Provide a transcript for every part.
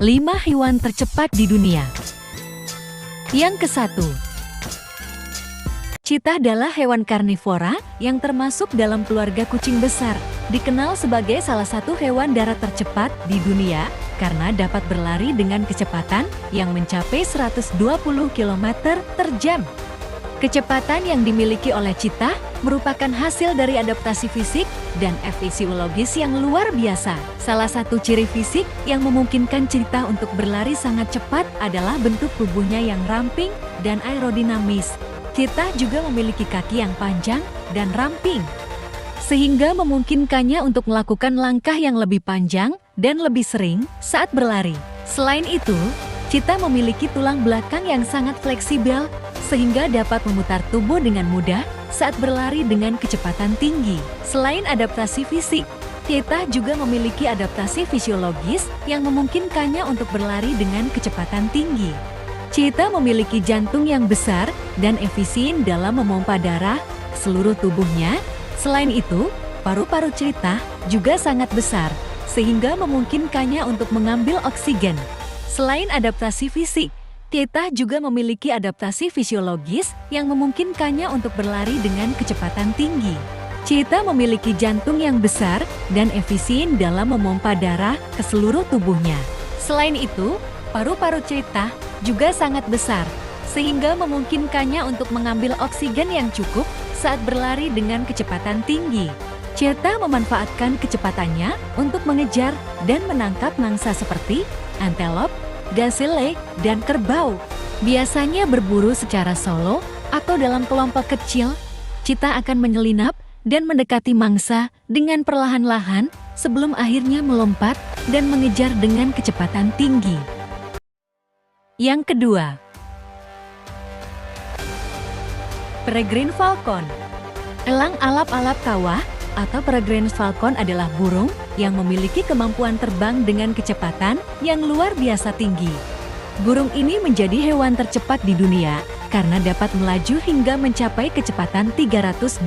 5 hewan tercepat di dunia. Yang ke-1. Cheetah adalah hewan karnivora yang termasuk dalam keluarga kucing besar. Dikenal sebagai salah satu hewan darat tercepat di dunia karena dapat berlari dengan kecepatan yang mencapai 120 km per jam. Kecepatan yang dimiliki oleh cheetah merupakan hasil dari adaptasi fisik dan fisiologis yang luar biasa. Salah satu ciri fisik yang memungkinkan cheetah untuk berlari sangat cepat adalah bentuk tubuhnya yang ramping dan aerodinamis. Cheetah juga memiliki kaki yang panjang dan ramping, sehingga memungkinkannya untuk melakukan langkah yang lebih panjang dan lebih sering saat berlari. Selain itu, cheetah memiliki tulang belakang yang sangat fleksibel, sehingga dapat memutar tubuh dengan mudah saat berlari dengan kecepatan tinggi. Selain adaptasi fisik, cheetah juga memiliki adaptasi fisiologis yang memungkinkannya untuk berlari dengan kecepatan tinggi. Cheetah memiliki jantung yang besar dan efisien dalam memompa darah ke seluruh tubuhnya. Selain itu, paru-paru cheetah juga sangat besar, sehingga memungkinkannya untuk mengambil oksigen. Selain adaptasi fisik, cheetah juga memiliki adaptasi fisiologis yang memungkinkannya untuk berlari dengan kecepatan tinggi. Cheetah memiliki jantung yang besar dan efisien dalam memompa darah ke seluruh tubuhnya. Selain itu, paru-paru cheetah juga sangat besar, sehingga memungkinkannya untuk mengambil oksigen yang cukup saat berlari dengan kecepatan tinggi. Cheetah memanfaatkan kecepatannya untuk mengejar dan menangkap mangsa seperti antelop, gazelle, dan kerbau. Biasanya berburu secara solo atau dalam kelompok kecil, cheetah akan menyelinap dan mendekati mangsa dengan perlahan-lahan sebelum akhirnya melompat dan mengejar dengan kecepatan tinggi. Yang kedua, peregrine falcon. Elang alap-alap kawah atau peregrine falcon adalah burung yang memiliki kemampuan terbang dengan kecepatan yang luar biasa tinggi. Burung ini menjadi hewan tercepat di dunia karena dapat melaju hingga mencapai kecepatan 321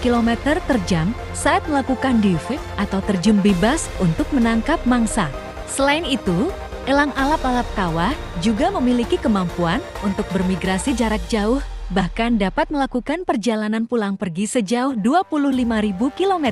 km per jam saat melakukan dive atau terjun bebas untuk menangkap mangsa. Selain itu, elang alap-alap kawah juga memiliki kemampuan untuk bermigrasi jarak jauh, bahkan dapat melakukan perjalanan pulang pergi sejauh 25.000 km.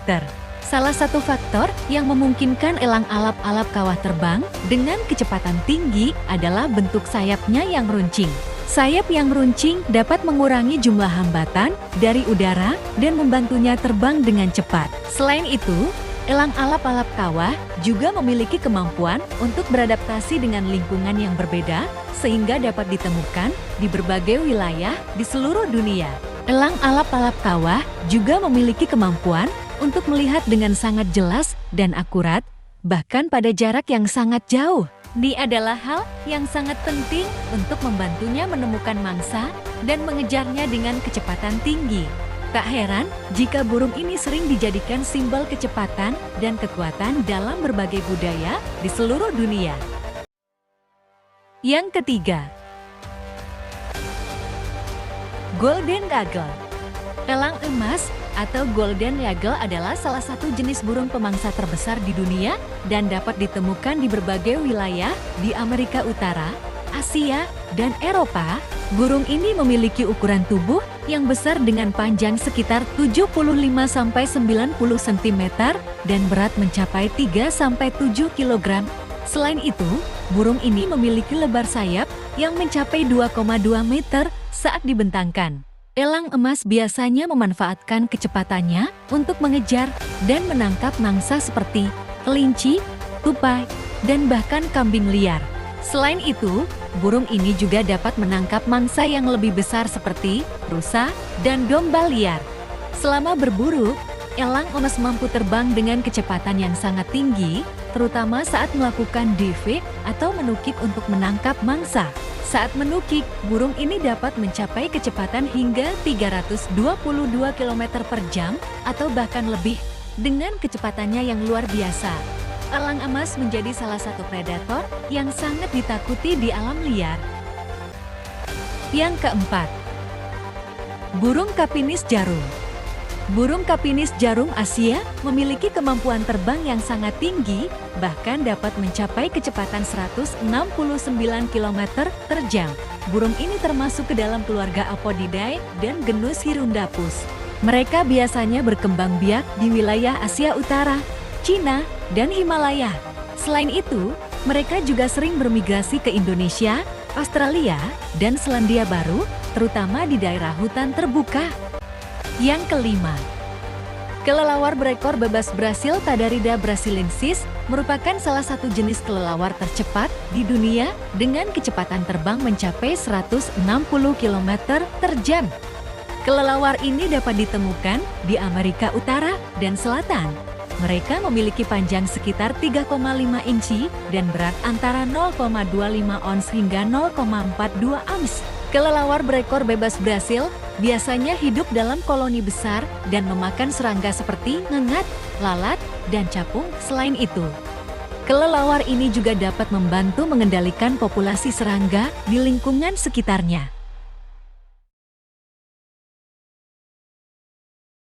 Salah satu faktor yang memungkinkan elang alap-alap kawah terbang dengan kecepatan tinggi adalah bentuk sayapnya yang runcing. Sayap yang runcing dapat mengurangi jumlah hambatan dari udara dan membantunya terbang dengan cepat. Selain itu, elang alap-alap kawah juga memiliki kemampuan untuk beradaptasi dengan lingkungan yang berbeda, sehingga dapat ditemukan di berbagai wilayah di seluruh dunia. Elang alap-alap kawah juga memiliki kemampuan untuk melihat dengan sangat jelas dan akurat, bahkan pada jarak yang sangat jauh. Ini adalah hal yang sangat penting untuk membantunya menemukan mangsa dan mengejarnya dengan kecepatan tinggi. Tak heran jika burung ini sering dijadikan simbol kecepatan dan kekuatan dalam berbagai budaya di seluruh dunia. Yang ketiga, golden eagle. Elang emas atau golden eagle adalah salah satu jenis burung pemangsa terbesar di dunia dan dapat ditemukan di berbagai wilayah di Amerika Utara, Asia, dan Eropa. Burung ini memiliki ukuran tubuh yang besar dengan panjang sekitar 75-90 cm dan berat mencapai 3-7 kg. Selain itu, burung ini memiliki lebar sayap yang mencapai 2,2 meter saat dibentangkan. Elang emas biasanya memanfaatkan kecepatannya untuk mengejar dan menangkap mangsa seperti kelinci, tupai, dan bahkan kambing liar. Selain itu, burung ini juga dapat menangkap mangsa yang lebih besar seperti rusa dan domba liar. Selama berburu, elang emas mampu terbang dengan kecepatan yang sangat tinggi, terutama saat melakukan dive atau menukik untuk menangkap mangsa. Saat menukik, burung ini dapat mencapai kecepatan hingga 322 km per jam atau bahkan lebih dengan kecepatannya yang luar biasa. Elang emas menjadi salah satu predator yang sangat ditakuti di alam liar. Yang keempat, burung kapinis jarum. Burung kapinis jarum Asia memiliki kemampuan terbang yang sangat tinggi, bahkan dapat mencapai kecepatan 169 km per jam. Burung ini termasuk ke dalam keluarga Apodidae dan genus Hirundapus. Mereka biasanya berkembang biak di wilayah Asia Utara, Cina, dan Himalaya. Selain itu, mereka juga sering bermigrasi ke Indonesia, Australia, dan Selandia Baru, terutama di daerah hutan terbuka. Yang kelima, kelelawar berekor bebas Brasil Tadarida brasiliensis merupakan salah satu jenis kelelawar tercepat di dunia dengan kecepatan terbang mencapai 160 km per jam. Kelelawar ini dapat ditemukan di Amerika Utara dan Selatan. Mereka memiliki panjang sekitar 3,5 inci dan berat antara 0,25 ons hingga 0,42 ounce. Kelelawar berekor bebas Brasil biasanya hidup dalam koloni besar dan memakan serangga seperti ngengat, lalat, dan capung. Selain itu, kelelawar ini juga dapat membantu mengendalikan populasi serangga di lingkungan sekitarnya.